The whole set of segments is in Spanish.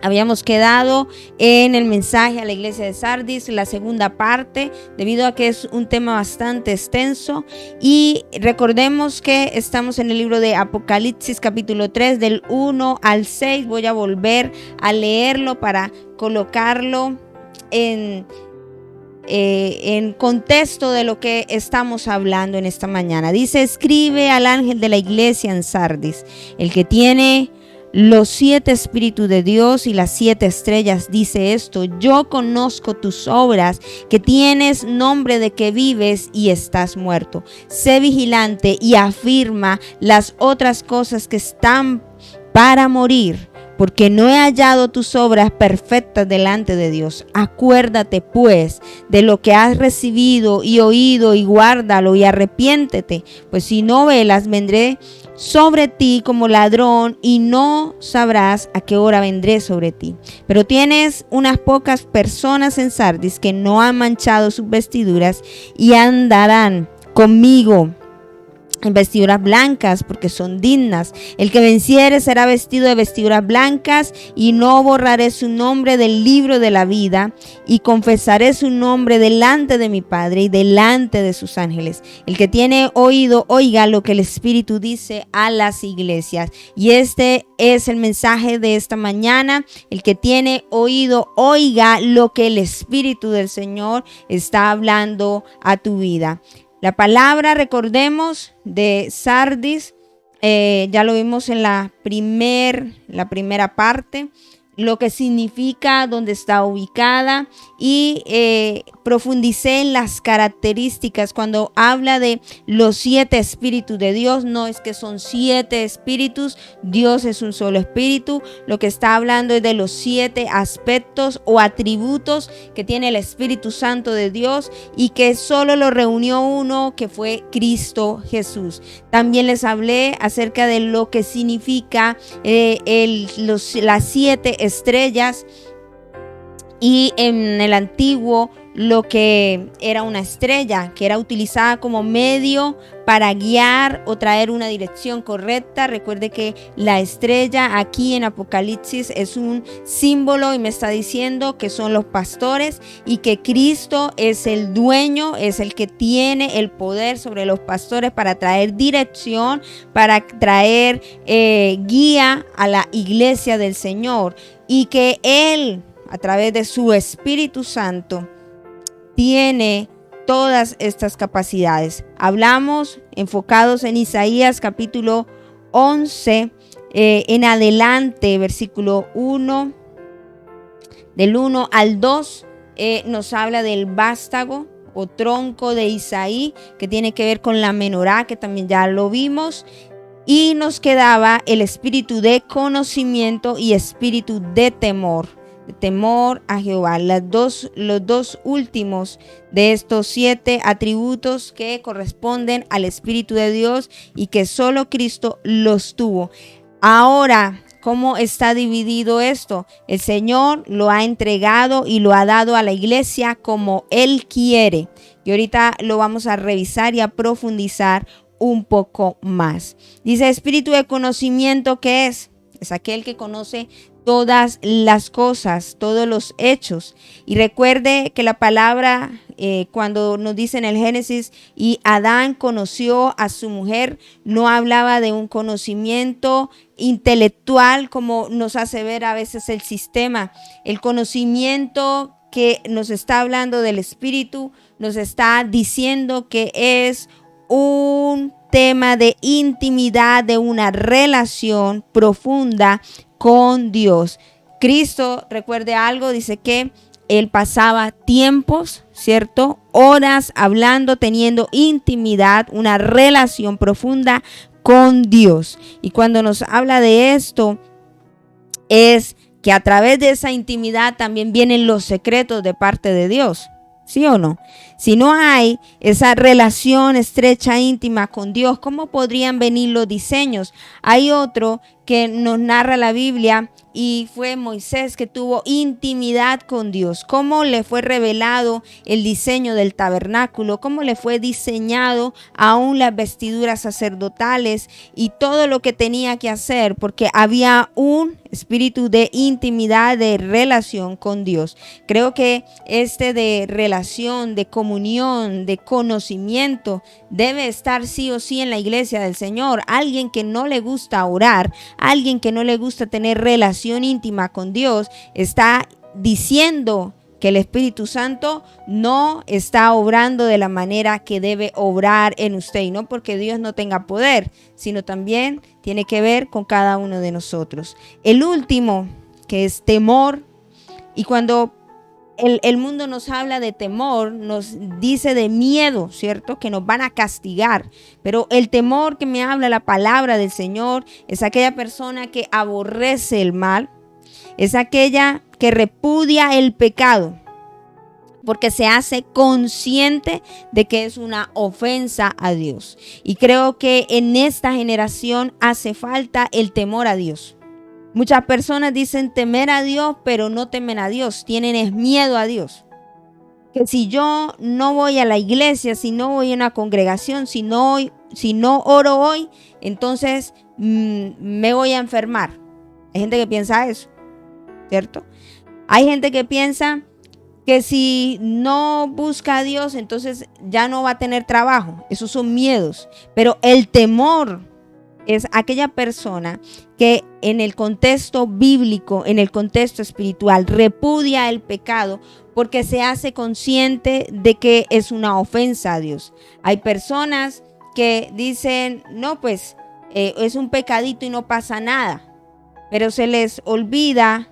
Habíamos quedado en el mensaje a la iglesia de Sardis, la segunda parte, debido a que es un tema bastante extenso. Y recordemos que estamos en el libro de Apocalipsis capítulo 3 del 1 al 6. Voy a volver a leerlo para colocarlo en contexto de lo que estamos hablando en esta mañana. Dice: escribe al ángel de la iglesia en Sardis, el que tiene los 7 espíritus de Dios y las 7 estrellas, dice esto: yo conozco tus obras, que tienes nombre de que vives y estás muerto. Sé vigilante y afirma las otras cosas que están para morir, porque no he hallado tus obras perfectas delante de Dios. Acuérdate pues de lo que has recibido y oído, y guárdalo y arrepiéntete, pues si no velas, vendré sobre ti como ladrón y no sabrás a qué hora vendré sobre ti. Pero tienes unas pocas personas en Sardis que no han manchado sus vestiduras y andarán conmigo en vestiduras blancas, porque son dignas. El que venciere será vestido de vestiduras blancas, y no borraré su nombre del libro de la vida, y confesaré su nombre delante de mi Padre y delante de sus ángeles. El que tiene oído, oiga lo que el Espíritu dice a las iglesias. Y este es el mensaje de esta mañana. El que tiene oído, oiga lo que el Espíritu del Señor está hablando a tu vida. La palabra, recordemos, de Sardis, ya lo vimos en la primera parte, lo que significa, dónde está ubicada, y profundicé en las características. Cuando habla de los 7 espíritus de Dios, no es que son 7 espíritus, Dios es un solo espíritu. Lo que está hablando es de los 7 aspectos o atributos que tiene el Espíritu Santo de Dios, y que solo lo reunió uno, que fue Cristo Jesús. También les hablé acerca de lo que significa las 7 estrellas, y en el antiguo lo que era una estrella, que era utilizada como medio para guiar o traer una dirección correcta. Recuerde que la estrella aquí en Apocalipsis es un símbolo, y me está diciendo que son los pastores, y que Cristo es el dueño, es el que tiene el poder sobre los pastores para traer dirección, para traer guía a la iglesia del Señor, y que Él, a través de su Espíritu Santo, tiene todas estas capacidades. Hablamos enfocados en Isaías capítulo 11 en adelante, versículo 1, del 1 al 2, nos habla del vástago o tronco de Isaí, que tiene que ver con la menorá, que también ya lo vimos. Y nos quedaba el espíritu de conocimiento y espíritu de temor a Jehová. Los dos últimos de estos 7 atributos que corresponden al Espíritu de Dios, y que solo Cristo los tuvo. Ahora, ¿cómo está dividido esto? El Señor lo ha entregado y lo ha dado a la iglesia como Él quiere. Y ahorita lo vamos a revisar y a profundizar un poco más. Dice: espíritu de conocimiento, ¿qué es? Es aquel que conoce todas las cosas, todos los hechos. Y recuerde que la palabra, cuando nos dice en el Génesis, y Adán conoció a su mujer, no hablaba de un conocimiento intelectual como nos hace ver a veces el sistema. El conocimiento que nos está hablando del Espíritu nos está diciendo que es un tema de intimidad, de una relación profunda con Dios. Cristo, recuerde algo, dice que Él pasaba tiempos, ¿cierto? Horas hablando, teniendo intimidad, una relación profunda con Dios. Y cuando nos habla de esto, es que a través de esa intimidad también vienen los secretos de parte de Dios. ¿Sí o no? Si no hay esa relación estrecha, íntima con Dios, ¿cómo podrían venir los diseños? Hay otro que nos narra la Biblia, y fue Moisés que tuvo intimidad con Dios. Cómo le fue revelado el diseño del tabernáculo, cómo le fue diseñado aún las vestiduras sacerdotales y todo lo que tenía que hacer, porque había un espíritu de intimidad, de relación con Dios. Creo que de relación, de comunión, de conocimiento debe estar sí o sí en la iglesia del Señor. Alguien que no le gusta orar, alguien que no le gusta tener relación íntima con Dios, está diciendo que el Espíritu Santo no está obrando de la manera que debe obrar en usted, y no porque Dios no tenga poder, sino también tiene que ver con cada uno de nosotros. El último, que es temor, y cuando el mundo nos habla de temor, nos dice de miedo, ¿cierto? Que nos van a castigar. Pero el temor que me habla la palabra del Señor es aquella persona que aborrece el mal, es aquella que repudia el pecado, porque se hace consciente de que es una ofensa a Dios. Y creo que en esta generación hace falta el temor a Dios. Muchas personas dicen temer a Dios, pero no temen a Dios, tienen miedo a Dios. Que si yo no voy a la iglesia, si no voy a una congregación, si no oro hoy, entonces me voy a enfermar. Hay gente que piensa eso, ¿cierto? Hay gente que piensa que si no busca a Dios, entonces ya no va a tener trabajo. Esos son miedos. Pero el temor es aquella persona que en el contexto bíblico, en el contexto espiritual, repudia el pecado porque se hace consciente de que es una ofensa a Dios. Hay personas que dicen, no, pues es un pecadito y no pasa nada, pero se les olvida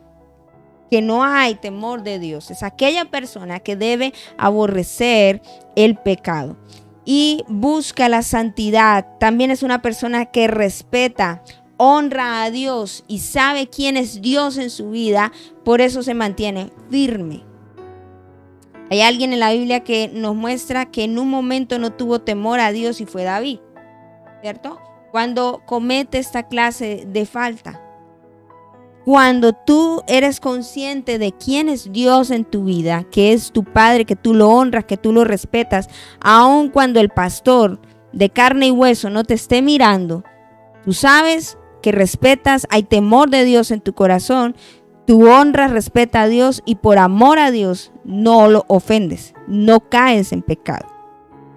que no hay temor de Dios. Es aquella persona que debe aborrecer el pecado y busca la santidad. También es una persona que respeta, honra a Dios y sabe quién es Dios en su vida, por eso se mantiene firme. Hay alguien en la Biblia que nos muestra que en un momento no tuvo temor a Dios y fue David, ¿cierto? Cuando comete esta clase de falta. Cuando tú eres consciente de quién es Dios en tu vida, que es tu Padre, que tú lo honras, que tú lo respetas, aun cuando el pastor de carne y hueso no te esté mirando, tú sabes que respetas, hay temor de Dios en tu corazón, tú honras, respetas a Dios y por amor a Dios no lo ofendes, no caes en pecado.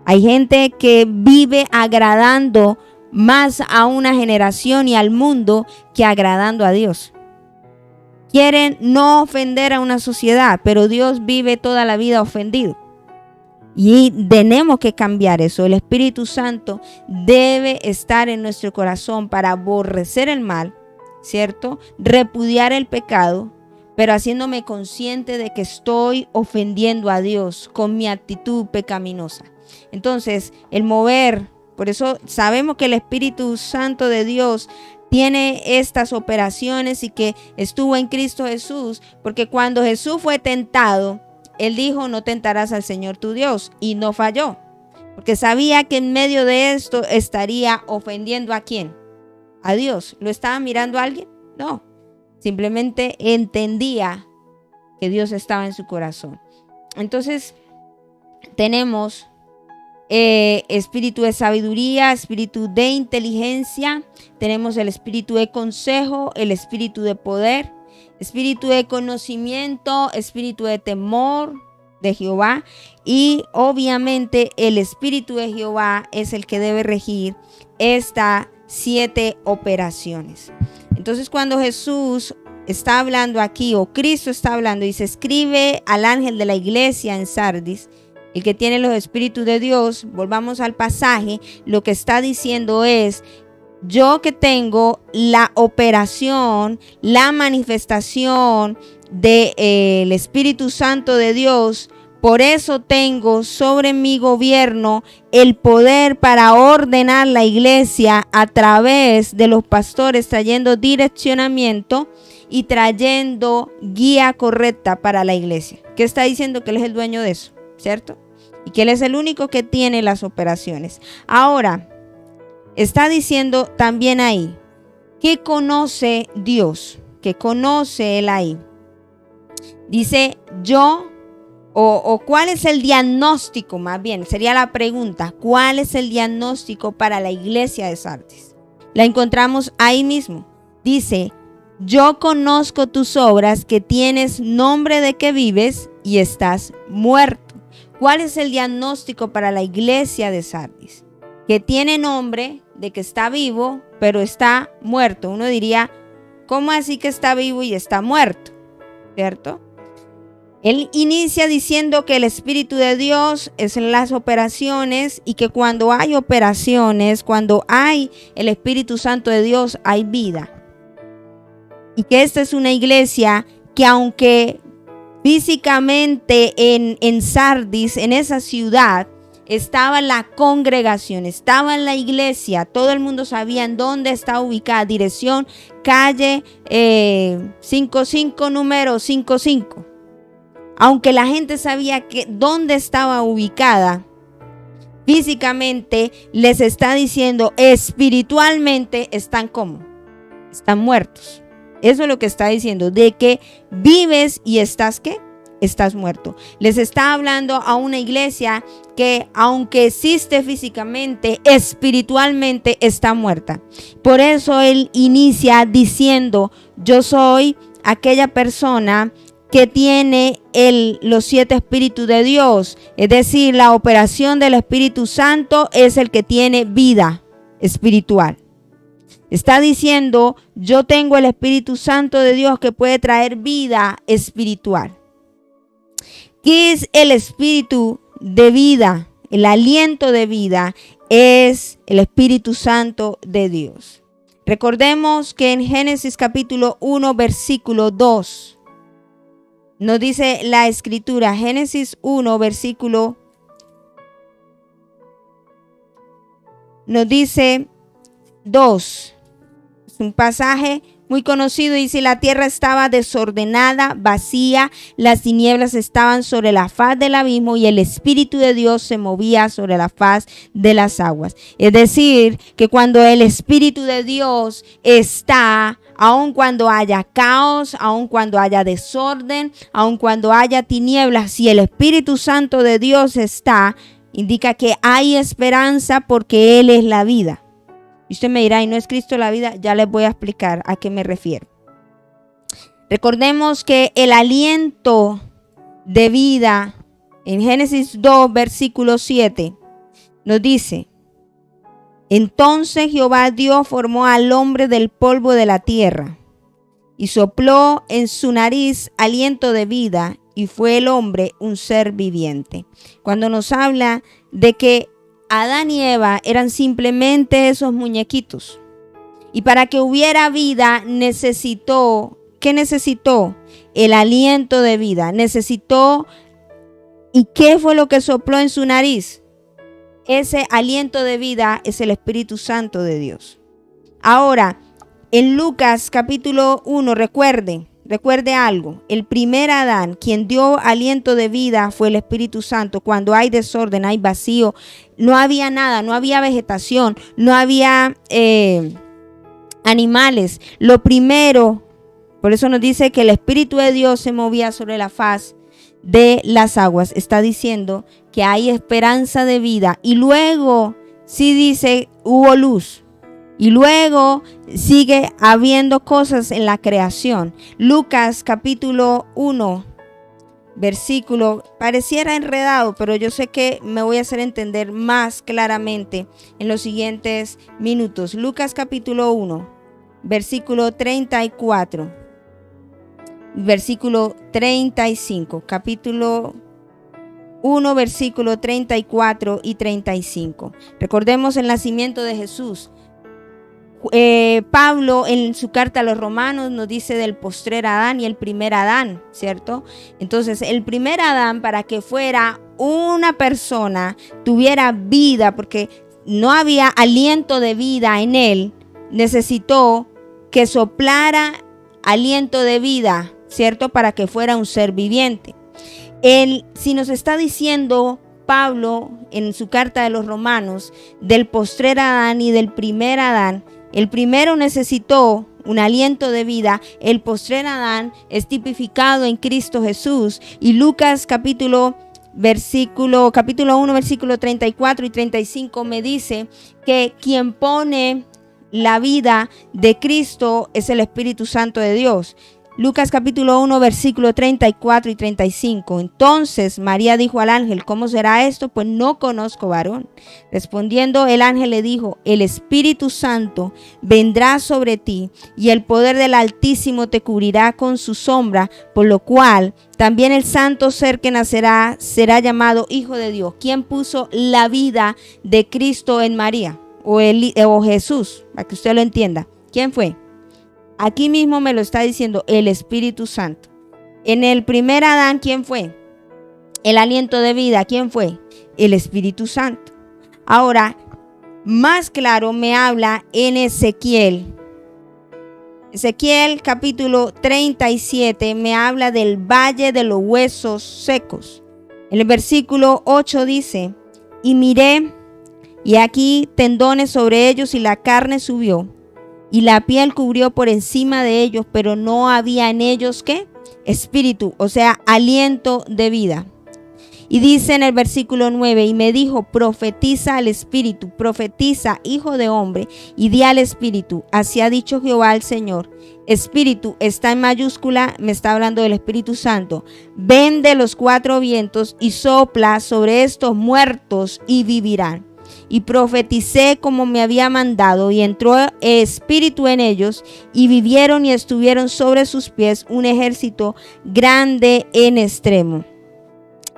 Hay gente que vive agradando más a una generación y al mundo que agradando a Dios. Quieren no ofender a una sociedad, pero Dios vive toda la vida ofendido. Y tenemos que cambiar eso. El Espíritu Santo debe estar en nuestro corazón para aborrecer el mal, ¿cierto? Repudiar el pecado, pero haciéndome consciente de que estoy ofendiendo a Dios con mi actitud pecaminosa. Entonces, el mover, por eso sabemos que el Espíritu Santo de Dios tiene estas operaciones y que estuvo en Cristo Jesús, porque cuando Jesús fue tentado, Él dijo, no tentarás al Señor tu Dios, y no falló, porque sabía que en medio de esto estaría ofendiendo ¿a quién? A Dios. ¿Lo estaba mirando a alguien? No, simplemente entendía que Dios estaba en su corazón. Entonces tenemos espíritu de sabiduría, espíritu de inteligencia, tenemos el espíritu de consejo, el espíritu de poder, espíritu de conocimiento, espíritu de temor de Jehová, y obviamente el espíritu de Jehová es el que debe regir estas 7 operaciones. Entonces, cuando Jesús está hablando aquí, o Cristo está hablando y se escribe al ángel de la iglesia en Sardis, el que tiene los espíritus de Dios, volvamos al pasaje, lo que está diciendo es, yo que tengo la operación, la manifestación del Espíritu Santo de Dios, por eso tengo sobre mi gobierno el poder para ordenar la iglesia a través de los pastores, trayendo direccionamiento y trayendo guía correcta para la iglesia. ¿Qué está diciendo? Que Él es el dueño de eso, ¿cierto? Y que Él es el único que tiene las operaciones. Ahora, está diciendo también ahí ¿Qué conoce Dios? ¿Qué conoce Él ahí? Dice yo, o ¿cuál es el diagnóstico? Más bien, sería la pregunta. ¿Cuál es el diagnóstico para la iglesia de Sardis? La encontramos ahí mismo. Dice, yo conozco tus obras, que tienes nombre de que vives y estás muerto. ¿Cuál es el diagnóstico para la iglesia de Sardis? Que tiene nombre de que está vivo, pero está muerto. Uno diría, ¿cómo así que está vivo y está muerto? ¿Cierto? Él inicia diciendo que el Espíritu de Dios es en las operaciones y que cuando hay operaciones, cuando hay el Espíritu Santo de Dios, hay vida. Y que esta es una iglesia que aunque físicamente en Sardis, en esa ciudad, estaba la congregación, estaba en la iglesia, todo el mundo sabía en dónde está ubicada, dirección, calle 55, número 55. Aunque la gente sabía que dónde estaba ubicada, físicamente les está diciendo, espiritualmente están como, están muertos. Eso es lo que está diciendo, de que vives y estás ¿qué? Estás muerto. Les está hablando a una iglesia que aunque existe físicamente, espiritualmente está muerta. Por eso él inicia diciendo, yo soy aquella persona que tiene los 7 espíritus de Dios. Es decir, la operación del Espíritu Santo es el que tiene vida espiritual. Está diciendo, yo tengo el Espíritu Santo de Dios que puede traer vida espiritual. ¿Qué es el espíritu de vida? El aliento de vida es el Espíritu Santo de Dios. Recordemos que en Génesis capítulo 1, versículo 2, nos dice la escritura, Génesis 1, versículo, nos dice 2, es un pasaje muy conocido, dice, la tierra estaba desordenada, vacía, las tinieblas estaban sobre la faz del abismo y el Espíritu de Dios se movía sobre la faz de las aguas. Es decir, que cuando el Espíritu de Dios está, aun cuando haya caos, aun cuando haya desorden, aun cuando haya tinieblas, si el Espíritu Santo de Dios está, indica que hay esperanza porque Él es la vida. Y usted me dirá, ¿y no es Cristo la vida? Ya les voy a explicar a qué me refiero. Recordemos que el aliento de vida en Génesis 2, versículo 7, nos dice, entonces Jehová Dios formó al hombre del polvo de la tierra y sopló en su nariz aliento de vida y fue el hombre un ser viviente. Cuando nos habla de que Adán y Eva eran simplemente esos muñequitos. Y para que hubiera vida necesitó, ¿qué necesitó? El aliento de vida. Necesitó, ¿y qué fue lo que sopló en su nariz? Ese aliento de vida es el Espíritu Santo de Dios. Ahora, en Lucas capítulo 1, recuerde algo, el primer Adán, quien dio aliento de vida fue el Espíritu Santo. Cuando hay desorden, hay vacío, no había nada, no había vegetación, no había animales. Lo primero, por eso nos dice que el Espíritu de Dios se movía sobre la faz de las aguas. Está diciendo que hay esperanza de vida. Y luego, sí dice, hubo luz. Y luego sigue habiendo cosas en la creación. Lucas capítulo 1, versículo, pareciera enredado, pero yo sé que me voy a hacer entender más claramente en los siguientes minutos. Lucas capítulo 1, versículo 34, versículo 35, capítulo 1, versículo 34 y 35. Recordemos el nacimiento de Jesús. Pablo en su carta a los romanos nos dice del postrer Adán y el primer Adán, ¿cierto? Entonces el primer Adán, para que fuera una persona, tuviera vida, porque no había aliento de vida en él, necesitó que soplara aliento de vida, ¿cierto? Para que fuera un ser viviente. Si nos está diciendo Pablo en su carta de los romanos del postrer Adán y del primer Adán, El primero necesitó un aliento de vida, el postrer Adán es tipificado en Cristo Jesús. Y Lucas capítulo 1, versículo 34 y 35 me dice que quien pone la vida de Cristo es el Espíritu Santo de Dios. Lucas capítulo 1, versículo 34 y 35. Entonces María dijo al ángel: ¿cómo será esto? Pues no conozco varón. Respondiendo el ángel le dijo: el Espíritu Santo vendrá sobre ti y el poder del Altísimo te cubrirá con su sombra, por lo cual también el santo ser que nacerá será llamado Hijo de Dios. ¿Quién puso la vida de Cristo en María? O Jesús, para que usted lo entienda. ¿Quién fue? Aquí mismo me lo está diciendo el Espíritu Santo. En el primer Adán, ¿quién fue? El aliento de vida, ¿quién fue? El Espíritu Santo. Ahora, más claro me habla en Ezequiel. Ezequiel capítulo 37 me habla del valle de los huesos secos. En el versículo 8 dice: y miré, y aquí tendones sobre ellos, y la carne subió, y la piel cubrió por encima de ellos, pero no había en ellos, ¿qué? Espíritu, o sea, aliento de vida. Y dice en el versículo 9: y me dijo: profetiza al Espíritu, profetiza, hijo de hombre, y di al Espíritu, así ha dicho Jehová el Señor. Espíritu está en mayúscula, me está hablando del Espíritu Santo. Ven de los cuatro vientos y sopla sobre estos muertos y vivirán. Y profeticé como me había mandado, y entró espíritu en ellos, y vivieron y estuvieron sobre sus pies un ejército grande en extremo.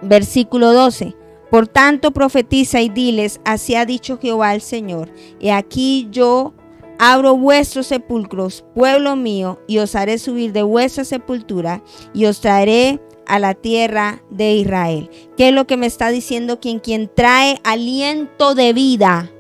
Versículo 12. Por tanto profetiza y diles: así ha dicho Jehová el Señor. He aquí yo abro vuestros sepulcros, pueblo mío, y os haré subir de vuestra sepultura, y os traeré a la tierra de Israel. ¿Qué es lo que me está diciendo? Quien trae aliento de vida,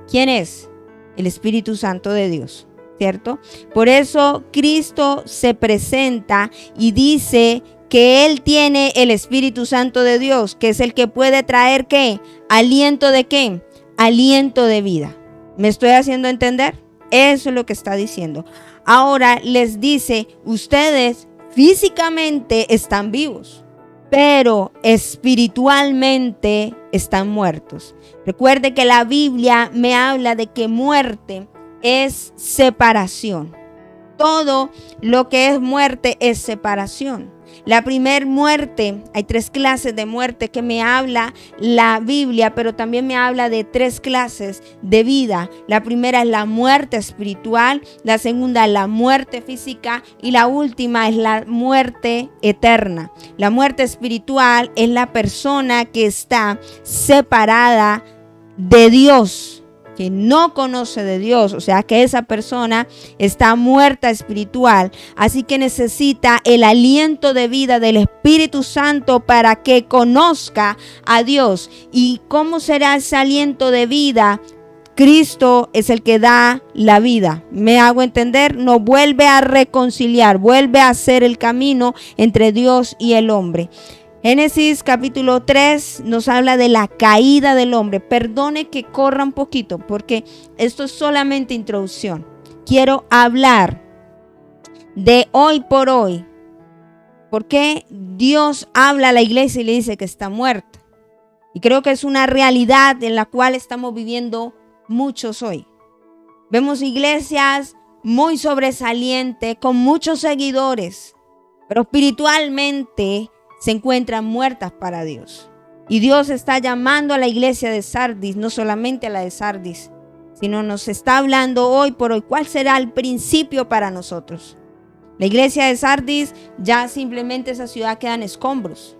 ¿quién es? El Espíritu Santo de Dios, ¿cierto? Por eso Cristo se presenta y dice que Él tiene el Espíritu Santo de Dios, que es el que puede traer, ¿qué? ¿Aliento de qué? Aliento de vida. ¿Me estoy haciendo entender? Eso es lo que está diciendo. Ahora les dice: ustedes físicamente están vivos, pero espiritualmente están muertos. Recuerde que la Biblia me habla de que muerte es separación. Todo lo que es muerte es separación. La primer muerte, hay 3 clases de muerte que me habla la Biblia, pero también me habla de 3 clases de vida. La primera es la muerte espiritual, la segunda es la muerte física y la última es la muerte eterna. La muerte espiritual es la persona que está separada de Dios, que no conoce de Dios, o sea que esa persona está muerta espiritual, así que necesita el aliento de vida del Espíritu Santo para que conozca a Dios. ¿Y cómo será ese aliento de vida? Cristo es el que da la vida. ¿Me hago entender? Nos vuelve a reconciliar, vuelve a hacer el camino entre Dios y el hombre. Génesis capítulo 3 nos habla de la caída del hombre. Perdone que corra un poquito porque esto es solamente introducción. Quiero hablar de hoy por hoy. ¿Por qué Dios habla a la iglesia y le dice que está muerta? Y creo que es una realidad en la cual estamos viviendo muchos hoy. Vemos iglesias muy sobresalientes, con muchos seguidores, pero espiritualmente se encuentran muertas para Dios. Y Dios está llamando a la iglesia de Sardis, no solamente a la de Sardis, sino nos está hablando hoy por hoy. ¿Cuál será el principio para nosotros? La iglesia de Sardis, ya simplemente esa ciudad quedan escombros.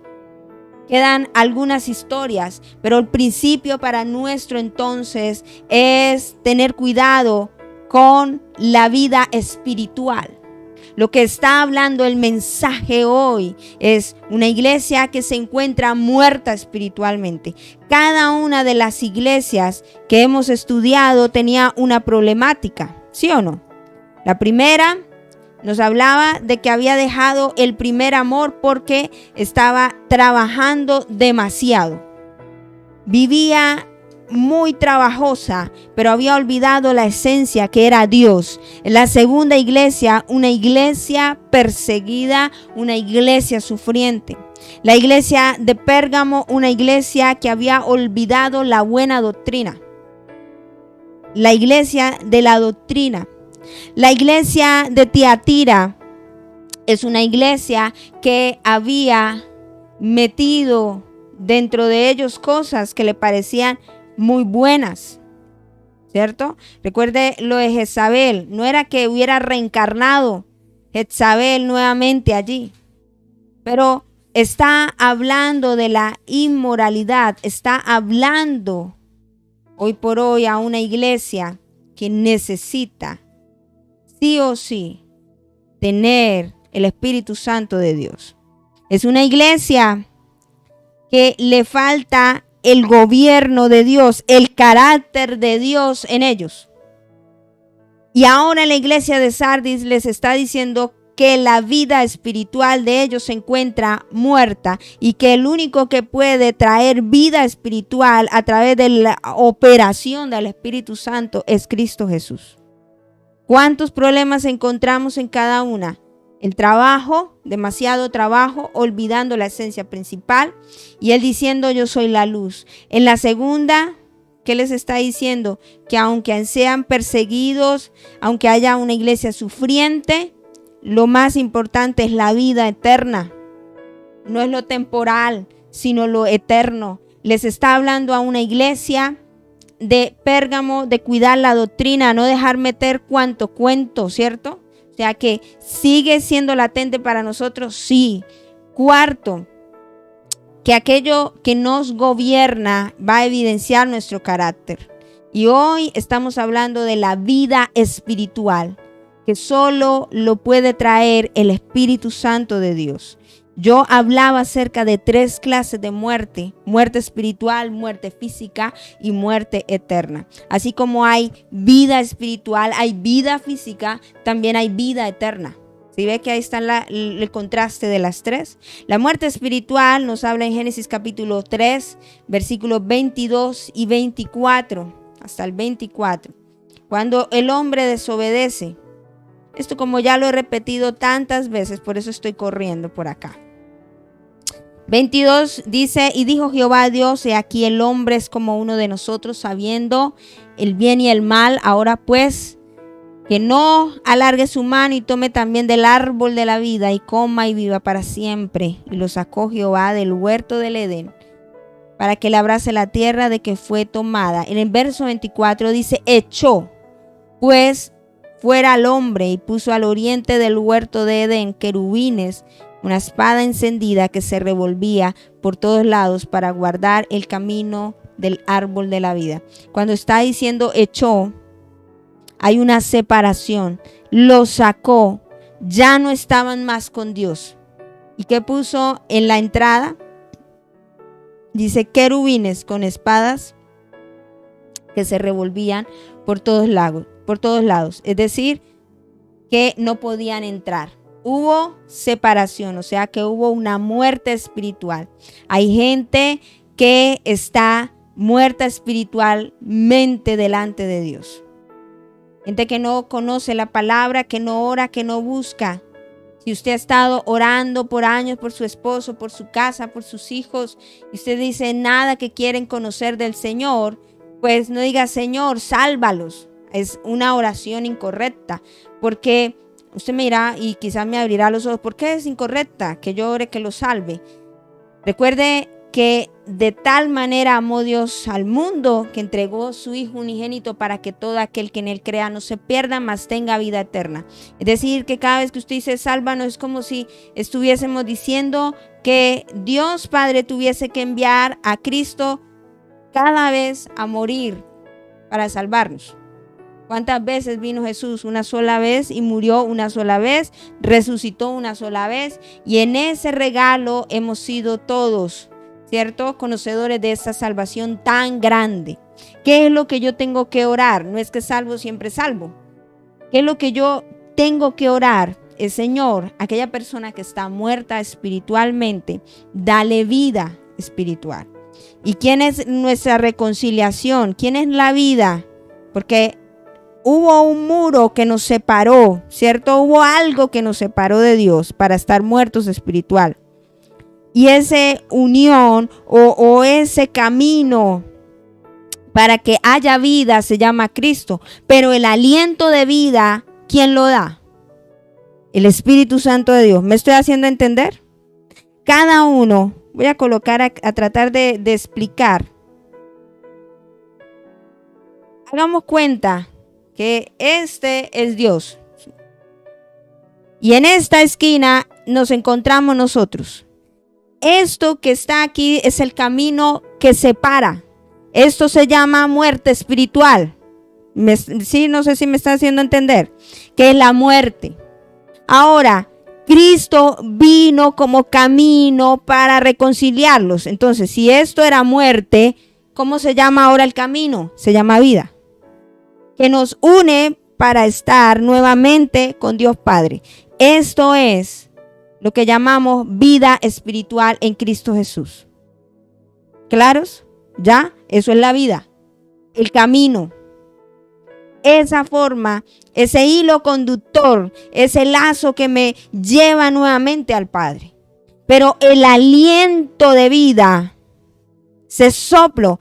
Quedan algunas historias, pero el principio para nuestro entonces es tener cuidado con la vida espiritual. Lo que está hablando el mensaje hoy es una iglesia que se encuentra muerta espiritualmente. Cada una de las iglesias que hemos estudiado tenía una problemática, ¿sí o no? La primera nos hablaba de que había dejado el primer amor porque estaba trabajando demasiado. Vivía muy trabajosa, pero había olvidado la esencia que era Dios. La segunda iglesia, una iglesia perseguida, una iglesia sufriente. La iglesia de Pérgamo, una iglesia que había olvidado la buena doctrina. La iglesia de la doctrina. La iglesia de Tiatira es una iglesia que había metido dentro de ellos cosas que le parecían muy buenas, ¿cierto? Recuerde lo de Jezabel, no era que hubiera reencarnado Jezabel nuevamente allí, pero está hablando de la inmoralidad, está hablando hoy por hoy a una iglesia que necesita sí o sí tener el Espíritu Santo de Dios. Es una iglesia que le falta el gobierno de Dios, el carácter de Dios en ellos. Y ahora la iglesia de Sardis les está diciendo que la vida espiritual de ellos se encuentra muerta y que el único que puede traer vida espiritual a través de la operación del Espíritu Santo es Cristo Jesús. ¿Cuántos problemas encontramos en cada una? El trabajo, demasiado trabajo, olvidando la esencia principal. Y él diciendo, yo soy la luz. En la segunda, ¿qué les está diciendo? Que aunque sean perseguidos, aunque haya una iglesia sufriente, lo más importante es la vida eterna. No es lo temporal, sino lo eterno. Les está hablando a una iglesia de Pérgamo de cuidar la doctrina, no dejar meter cuanto cuento, ¿cierto? O sea que sigue siendo latente para nosotros, sí. Cuarto, que aquello que nos gobierna va a evidenciar nuestro carácter. Y hoy estamos hablando de la vida espiritual, que solo lo puede traer el Espíritu Santo de Dios. Yo hablaba acerca de 3 clases de muerte: muerte espiritual, muerte física y muerte eterna. Así como hay vida espiritual, hay vida física, también hay vida eterna. ¿Sí ve que ahí está el contraste de las 3? La muerte espiritual nos habla en Génesis capítulo 3, versículos 22 y 24, hasta el 24. Cuando el hombre desobedece. Esto, como ya lo he repetido tantas veces, por eso estoy corriendo por acá. 22 dice, y dijo Jehová a Dios, he aquí el hombre es como uno de nosotros, sabiendo el bien y el mal. Ahora pues, que no alargue su mano y tome también del árbol de la vida y coma y viva para siempre. Y lo sacó Jehová del huerto del Edén, para que labrase la tierra de que fue tomada. En el verso 24 dice, echó pues fuera al hombre y puso al oriente del huerto de Edén querubines, una espada encendida que se revolvía por todos lados para guardar el camino del árbol de la vida. Cuando está diciendo echó, hay una separación. Lo sacó, ya no estaban más con Dios. ¿Y qué puso en la entrada? Dice querubines con espadas que se revolvían por todos lados. Es decir, que no podían entrar. Hubo separación, o sea que hubo una muerte espiritual. Hay gente que está muerta espiritualmente delante de Dios. Gente que no conoce la palabra, que no ora, que no busca. Si usted ha estado orando por años por su esposo, por su casa, por sus hijos, y usted dice nada que quieren conocer del Señor, pues no diga Señor, sálvalos. Es una oración incorrecta, porque usted me dirá y quizás me abrirá los ojos. ¿Por qué es incorrecta que yo ore que lo salve? Recuerde que de tal manera amó Dios al mundo que entregó su Hijo unigénito para que todo aquel que en él crea no se pierda, mas tenga vida eterna. Es decir, que cada vez que usted dice sálvanos, es como si estuviésemos diciendo que Dios Padre tuviese que enviar a Cristo cada vez a morir para salvarnos. ¿Cuántas veces vino Jesús? Una sola vez, y murió una sola vez, resucitó una sola vez, y en ese regalo hemos sido todos, ¿cierto?, conocedores de esta salvación tan grande. ¿Qué es lo que yo tengo que orar? No es que salvo, siempre salvo. ¿Qué es lo que yo tengo que orar? El Señor, aquella persona que está muerta espiritualmente, dale vida espiritual. ¿Y quién es nuestra reconciliación? ¿Quién es la vida? Porque hubo un muro que nos separó, ¿cierto? Hubo algo que nos separó de Dios para estar muertos espiritual. Y esa unión o ese camino para que haya vida se llama Cristo. Pero el aliento de vida, ¿quién lo da? El Espíritu Santo de Dios. ¿Me estoy haciendo entender? Cada uno, voy a colocar a tratar de explicar. Hagamos cuenta que este es Dios. Y en esta esquina nos encontramos nosotros. Esto que está aquí es el camino que separa. Esto se llama muerte espiritual. Sí, no sé si me está haciendo entender. Que es la muerte. Ahora, Cristo vino como camino para reconciliarlos. Entonces, si esto era muerte, ¿cómo se llama ahora el camino? Se llama vida. Que nos une para estar nuevamente con Dios Padre. Esto es lo que llamamos vida espiritual en Cristo Jesús. ¿Claros? ¿Ya? Eso es la vida. El camino. Esa forma, ese hilo conductor, ese lazo que me lleva nuevamente al Padre. Pero el aliento de vida, ese soplo,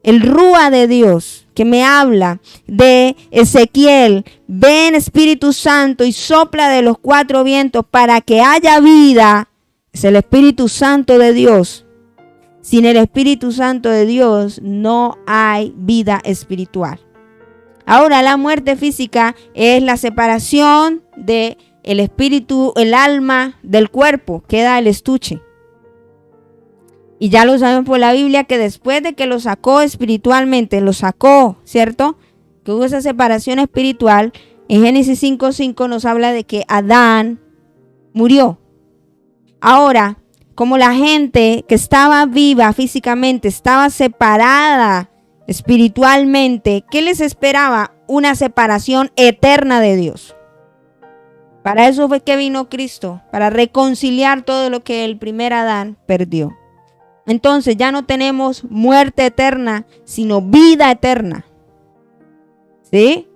el rúa de Dios que me habla de Ezequiel, ven Espíritu Santo y sopla de los 4 vientos para que haya vida, es el Espíritu Santo de Dios. Sin el Espíritu Santo de Dios no hay vida espiritual. Ahora, la muerte física es la separación de el espíritu, el alma del cuerpo, queda el estuche. Y ya lo sabemos por la Biblia que después de que lo sacó espiritualmente, lo sacó, ¿cierto? Que hubo esa separación espiritual. En Génesis 5:5 nos habla de que Adán murió. Ahora, como la gente que estaba viva físicamente estaba separada espiritualmente, ¿qué les esperaba? Una separación eterna de Dios. Para eso fue que vino Cristo, para reconciliar todo lo que el primer Adán perdió. Entonces ya no tenemos muerte eterna, sino vida eterna. ¿Sí?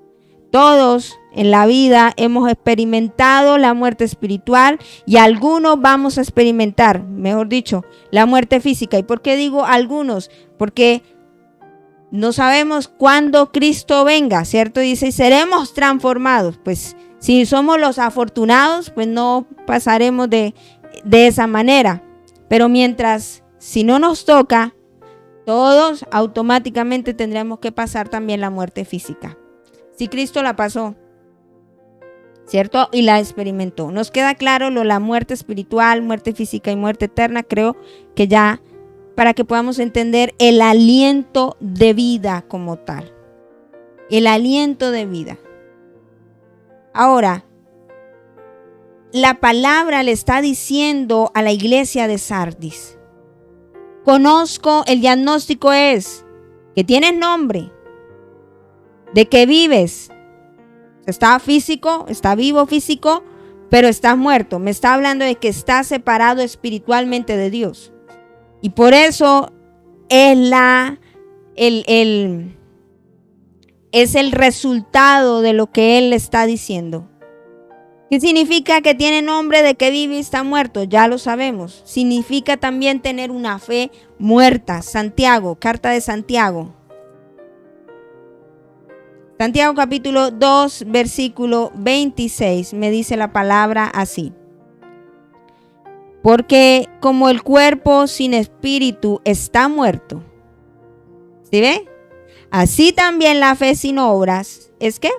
Todos en la vida hemos experimentado la muerte espiritual y algunos vamos a experimentar, mejor dicho, la muerte física. ¿Y por qué digo algunos? Porque no sabemos cuándo Cristo venga, ¿cierto? Dice, seremos transformados. Pues si somos los afortunados, pues no pasaremos de esa manera. Pero mientras, si no nos toca, todos automáticamente tendremos que pasar también la muerte física. Si Cristo la pasó, ¿cierto? Y la experimentó. Nos queda claro la muerte espiritual, muerte física y muerte eterna. Creo que ya para que podamos entender el aliento de vida como tal. El aliento de vida. Ahora, la palabra le está diciendo a la iglesia de Sardis. Conozco, el diagnóstico es que tienes nombre, de que vives. Está físico, está vivo físico, pero estás muerto. Me está hablando de que estás separado espiritualmente de Dios. Y por eso es es el resultado de lo que Él le está diciendo. ¿Qué significa que tiene nombre de que vive y está muerto? Ya lo sabemos. Significa también tener una fe muerta. Santiago, carta de Santiago. Santiago capítulo 2, versículo 26, me dice la palabra así. Porque como el cuerpo sin espíritu está muerto, ¿sí ve? Así también la fe sin obras, ¿es qué?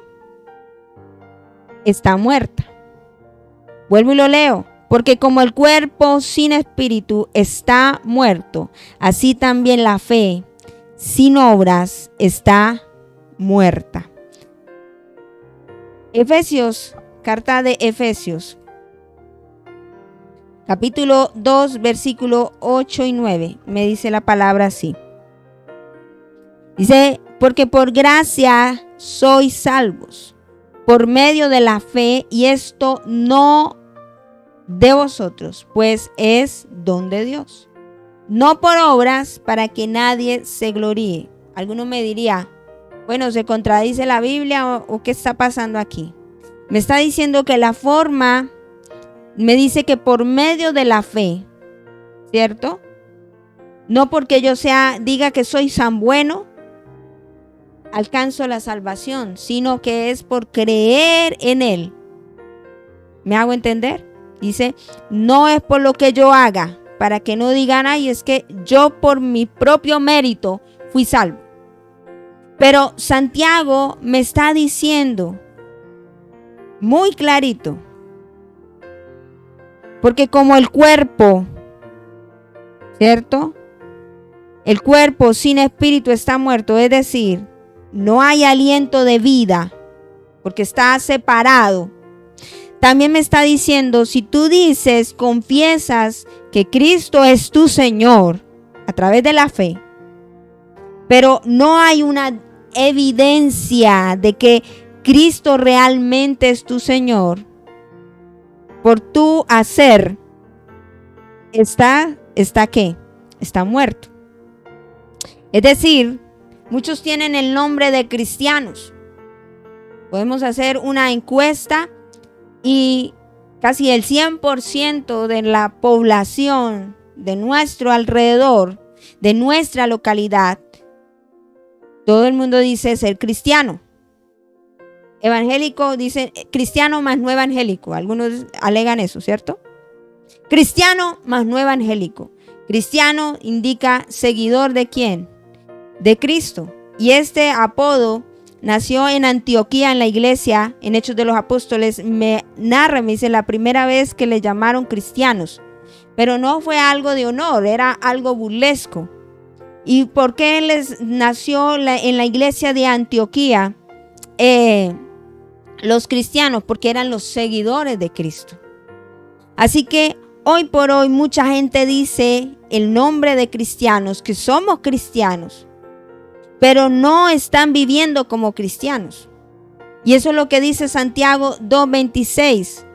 Está muerta. Vuelvo y lo leo. Porque como el cuerpo sin espíritu está muerto, así también la fe sin obras está muerta. Efesios, carta de Efesios, capítulo 2, versículo 8 y 9, me dice la palabra así. Dice, porque por gracia sois salvos, por medio de la fe, y esto no de vosotros, pues es don de Dios. no por obras para que nadie se gloríe. Alguno me diría, bueno, ¿se contradice la Biblia o qué está pasando aquí? Me está diciendo que la forma, me dice que por medio de la fe, ¿cierto? No porque yo diga que soy tan bueno, alcanzo la salvación, sino que es por creer en Él. ¿Me hago entender? Dice, no es por lo que yo haga, para que no digan, ay, es que yo por mi propio mérito fui salvo. Pero Santiago me está diciendo muy clarito, porque como el cuerpo, ¿cierto? El cuerpo sin espíritu está muerto, es decir, no hay aliento de vida, porque está separado. También me está diciendo, si tú dices, confiesas que Cristo es tu Señor a través de la fe, pero no hay una evidencia de que Cristo realmente es tu Señor, por tu hacer, ¿está qué? Está muerto. Es decir, muchos tienen el nombre de cristianos. Podemos hacer una encuesta y casi el 100% de la población de nuestro alrededor, de nuestra localidad, todo el mundo dice ser cristiano. Evangélico dice cristiano más no evangélico. Algunos alegan eso, ¿cierto? Cristiano más no evangélico. Cristiano indica seguidor ¿de quién? De Cristo. Y este apodo nació en Antioquía, en la iglesia, en Hechos de los Apóstoles. Me dice, la primera vez que le llamaron cristianos. Pero no fue algo de honor, era algo burlesco. ¿Y por qué les nació en la iglesia de Antioquía los cristianos? Porque eran los seguidores de Cristo. Así que hoy por hoy mucha gente dice el nombre de cristianos, que somos cristianos, pero no están viviendo como cristianos. Y eso es lo que dice Santiago 2:26.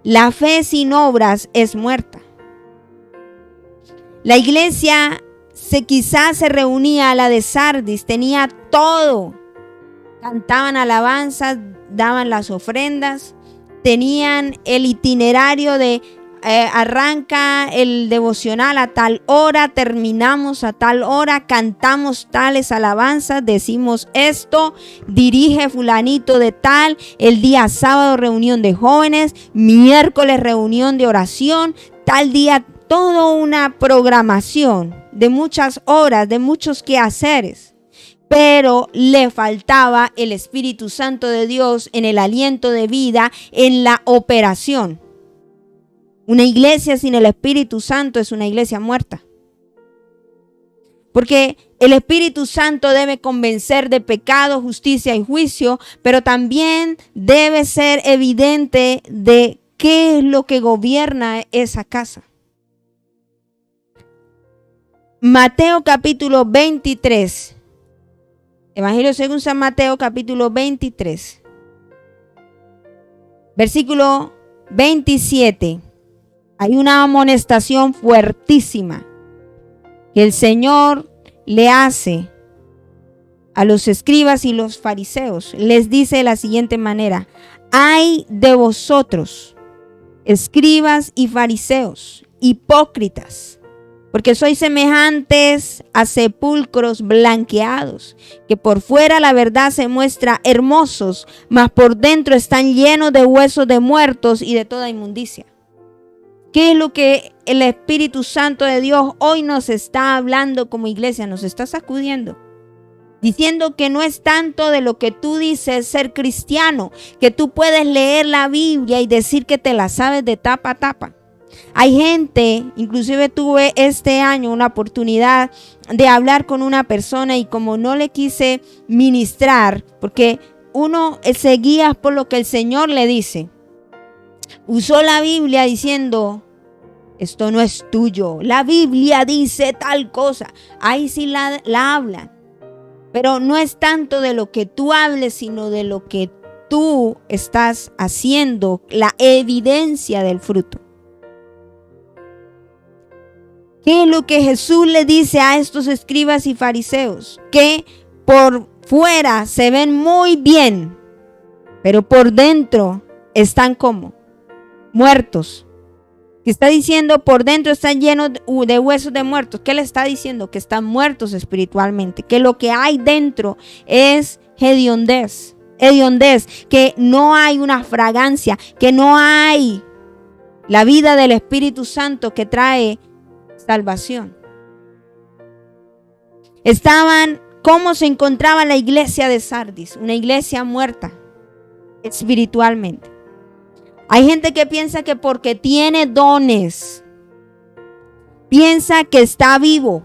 La fe sin obras es muerta. La iglesia quizás se reunía a la de Sardis, tenía todo. Cantaban alabanzas, daban las ofrendas, tenían el itinerario de arranca el devocional a tal hora, terminamos a tal hora, cantamos tales alabanzas, decimos esto, dirige fulanito de tal, el día sábado reunión de jóvenes, miércoles reunión de oración, tal día, toda una programación de muchas horas, de muchos quehaceres. Pero le faltaba el Espíritu Santo de Dios en el aliento de vida, en la operación. Una iglesia sin el Espíritu Santo es una iglesia muerta. Porque el Espíritu Santo debe convencer de pecado, justicia y juicio, pero también debe ser evidente de qué es lo que gobierna esa casa. Mateo capítulo 23. Evangelio según San Mateo capítulo 23. Versículo 27. Hay una amonestación fuertísima que el Señor le hace a los escribas y los fariseos. Les dice de la siguiente manera: ay de vosotros, escribas y fariseos, hipócritas, porque sois semejantes a sepulcros blanqueados, que por fuera la verdad se muestra hermosos, mas por dentro están llenos de huesos de muertos y de toda inmundicia. ¿Qué es lo que el Espíritu Santo de Dios hoy nos está hablando como iglesia? Nos está sacudiendo, diciendo que no es tanto de lo que tú dices ser cristiano, que tú puedes leer la Biblia y decir que te la sabes de tapa a tapa. Hay gente, inclusive tuve este año una oportunidad de hablar con una persona y como no le quise ministrar, porque uno se guía por lo que el Señor le dice, usó la Biblia diciendo: esto no es tuyo, la Biblia dice tal cosa. Ahí sí la hablan, pero no es tanto de lo que tú hables, sino de lo que tú estás haciendo, la evidencia del fruto. ¿Qué es lo que Jesús le dice a estos escribas y fariseos? Que por fuera se ven muy bien, pero por dentro están como muertos. Que está diciendo por dentro están llenos de huesos de muertos. ¿Qué le está diciendo? Que están muertos espiritualmente. Que lo que hay dentro es hediondez, que no hay una fragancia, que no hay la vida del Espíritu Santo que trae salvación. ¿Cómo se encontraba la iglesia de Sardis? Una iglesia muerta espiritualmente. Hay gente que piensa que porque tiene dones, piensa que está vivo.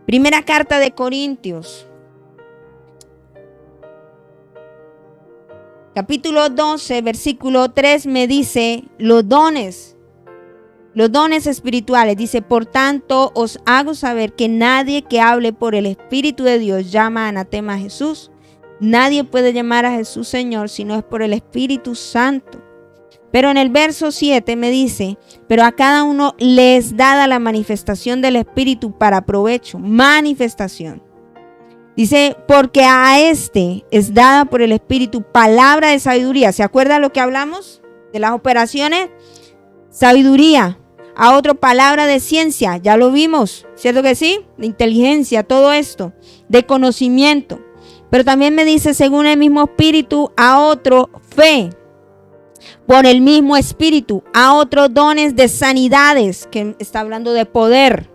Primera carta de Corintios, capítulo 12, versículo 3 me dice los dones espirituales. Dice, por tanto os hago saber que nadie que hable por el Espíritu de Dios llama anatema a Jesús. Nadie puede llamar a Jesús Señor si no es por el Espíritu Santo. Pero en el verso 7 me dice, pero a cada uno les dada la manifestación del Espíritu para provecho. Manifestación. Dice, porque a este es dada por el Espíritu palabra de sabiduría. ¿Se acuerda lo que hablamos de las operaciones? Sabiduría. A otro palabra de ciencia. Ya lo vimos, ¿cierto que sí? De inteligencia, todo esto. De conocimiento. Pero también me dice, según el mismo Espíritu, a otro fe. Por el mismo Espíritu, a otros dones de sanidades, que está hablando de poder.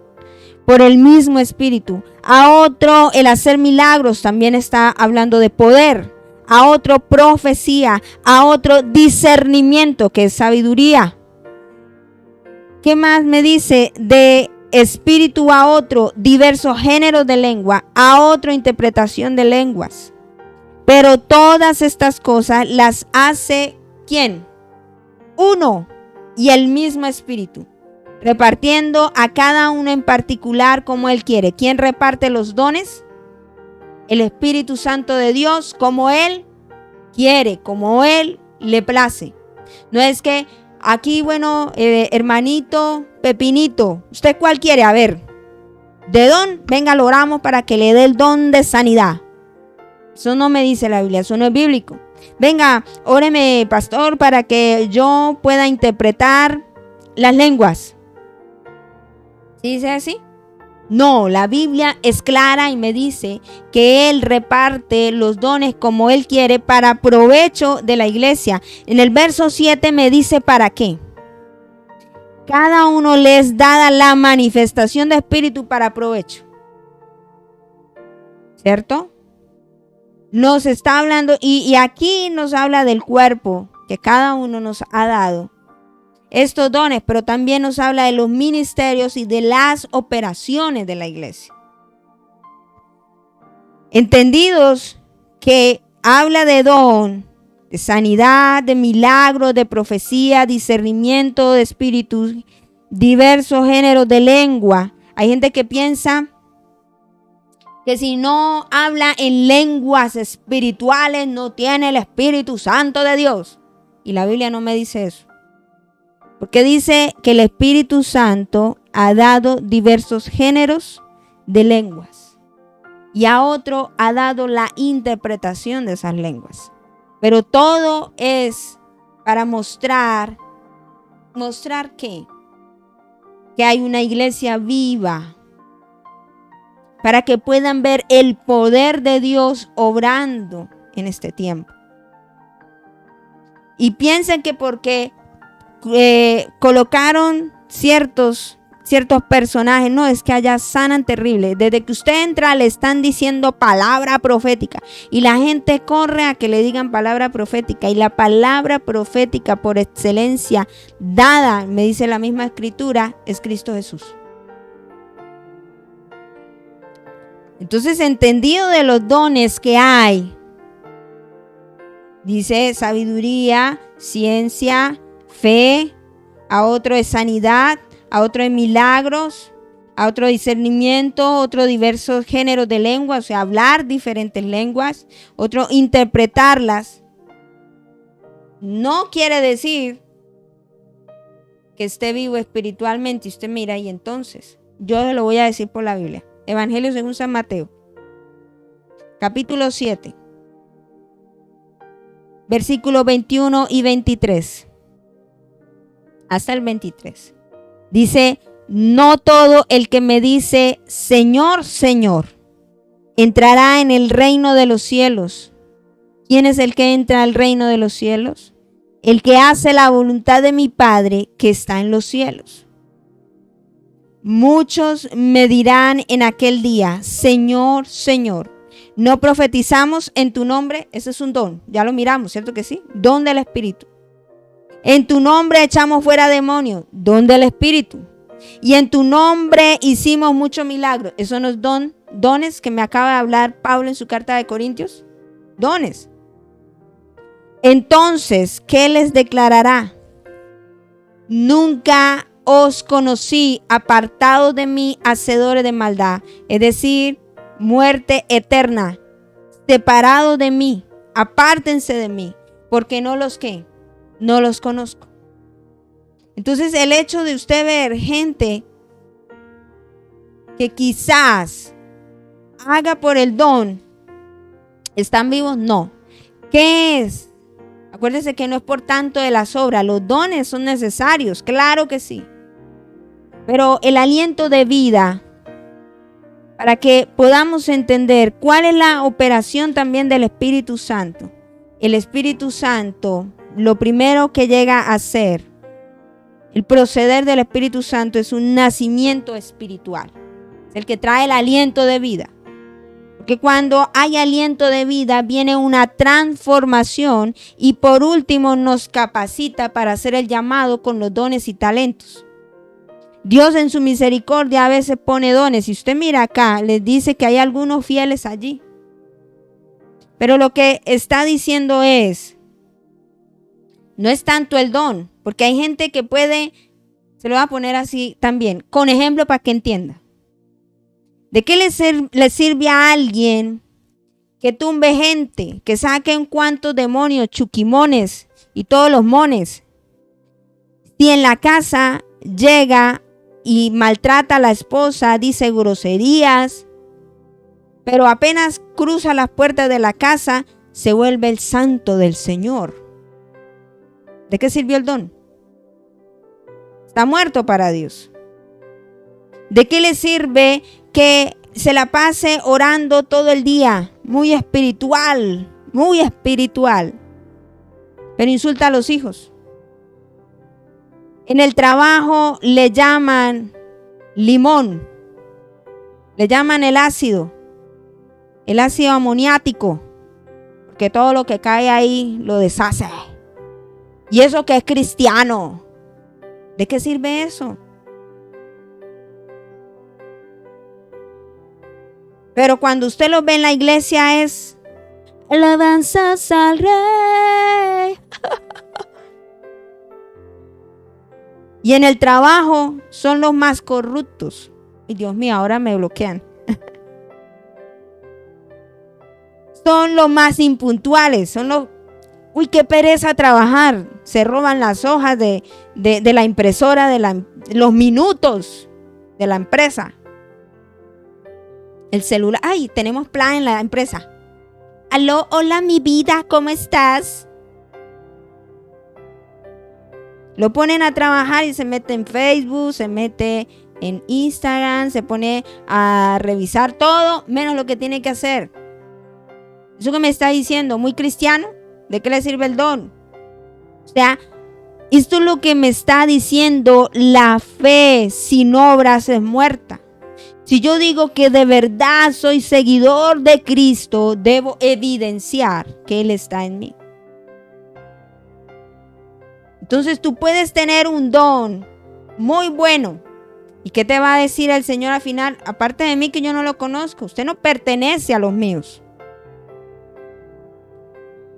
Por el mismo Espíritu. A otro el hacer milagros, también está hablando de poder. A otro profecía. A otro discernimiento, que es sabiduría. ¿Qué más me dice? De espíritu a otro, diversos géneros de lengua, a otro interpretación de lenguas. Pero todas estas cosas las hace ¿quién? Uno y el mismo Espíritu, repartiendo a cada uno en particular como Él quiere. ¿Quién reparte los dones? El Espíritu Santo de Dios, como Él quiere, como Él le place. No es que aquí, bueno, hermanito Pepinito, ¿usted cuál quiere? A ver, ¿de don? Venga, lo oramos para que le dé el don de sanidad. Eso no me dice la Biblia, eso no es bíblico. Venga, óreme, pastor, para que yo pueda interpretar las lenguas. ¿Sí dice así? No, la Biblia es clara y me dice que Él reparte los dones como Él quiere para provecho de la iglesia. En el verso 7 me dice ¿para qué? Cada uno les dada la manifestación de Espíritu para provecho. ¿Cierto? Nos está hablando, y aquí nos habla del cuerpo que cada uno nos ha dado estos dones, pero también nos habla de los ministerios y de las operaciones de la iglesia. Entendidos que habla de don, de sanidad, de milagros, de profecía, discernimiento de espíritus, diversos géneros de lengua. Hay gente que piensa que si no habla en lenguas espirituales no tiene el Espíritu Santo de Dios. Y la Biblia no me dice eso. Porque dice que el Espíritu Santo ha dado diversos géneros de lenguas. Y a otro ha dado la interpretación de esas lenguas. Pero todo es para mostrar ¿qué? Que hay una iglesia viva. Para que puedan ver el poder de Dios obrando en este tiempo. Y piensen que porque colocaron ciertos personajes, no, es que allá sanan terrible. Desde que usted entra le están diciendo palabra profética y la gente corre a que le digan palabra profética, y la palabra profética por excelencia dada, me dice la misma escritura, es Cristo Jesús. Entonces, entendido de los dones que hay, dice sabiduría, ciencia, fe, a otro es sanidad, a otro es milagros, a otro discernimiento, otro diversos géneros de lenguas, o sea, hablar diferentes lenguas, otro interpretarlas. No quiere decir que esté vivo espiritualmente. Y usted mira, y entonces, yo se lo voy a decir por la Biblia. Evangelio según San Mateo, capítulo 7, versículos 21 y 23. Hasta el 23. Dice, no todo el que me dice, Señor, Señor, entrará en el reino de los cielos. ¿Quién es el que entra al reino de los cielos? El que hace la voluntad de mi Padre que está en los cielos. Muchos me dirán en aquel día, Señor, Señor, ¿no profetizamos en tu nombre? Ese es un don, ya lo miramos, ¿cierto que sí? Don del Espíritu. En tu nombre echamos fuera demonios, don del Espíritu. Y en tu nombre hicimos muchos milagros. Esos son los dones que me acaba de hablar Pablo en su carta de Corintios. Dones. Entonces, ¿qué les declarará? Nunca os conocí, apartados de mí, hacedores de maldad. Es decir, muerte eterna. Separados de mí, apártense de mí, porque no los conozco. Entonces el hecho de usted ver gente que quizás haga por el don, ¿están vivos? No. ¿Qué es? Acuérdense que no es por tanto de las obras, los dones son necesarios, claro que sí. Pero el aliento de vida, para que podamos entender cuál es la operación también del Espíritu Santo. El Espíritu Santo, lo primero que llega a hacer, el proceder del Espíritu Santo es un nacimiento espiritual. Es el que trae el aliento de vida. Porque cuando hay aliento de vida viene una transformación y por último nos capacita para hacer el llamado con los dones y talentos. Dios en su misericordia a veces pone dones. Si usted mira acá, les dice que hay algunos fieles allí. Pero lo que está diciendo es, no es tanto el don, porque hay gente que puede, se lo va a poner así también, con ejemplo para que entienda. ¿De qué le sirve a alguien que tumbe gente, que saque un cuantos demonios, chuquimones y todos los mones? Si en la casa llega y maltrata a la esposa, dice groserías, pero apenas cruza las puertas de la casa, se vuelve el santo del Señor. ¿De qué sirvió el don? Está muerto para Dios. ¿De qué le sirve que se la pase orando todo el día? Muy espiritual, pero insulta a los hijos. En el trabajo le llaman limón, le llaman el ácido amoniático, porque todo lo que cae ahí lo deshace. Y eso que es cristiano, ¿de qué sirve eso? Pero cuando usted lo ve en la iglesia es alabanzas al Rey. Y en el trabajo son los más corruptos. Y Dios mío, ahora me bloquean. Son los más impuntuales, uy, qué pereza trabajar. Se roban las hojas de la impresora, los minutos de la empresa. El celular. Ay, tenemos plan en la empresa. Aló, hola mi vida, ¿cómo estás? Lo ponen a trabajar y se mete en Facebook, se mete en Instagram, se pone a revisar todo, menos lo que tiene que hacer. ¿Eso que me está diciendo? ¿Muy cristiano? ¿De qué le sirve el don? O sea, esto es lo que me está diciendo, la fe sin obras es muerta. Si yo digo que de verdad soy seguidor de Cristo, debo evidenciar que Él está en mí. Entonces tú puedes tener un don muy bueno. ¿Y qué te va a decir el Señor al final? Aparte de mí que yo no lo conozco, usted no pertenece a los míos.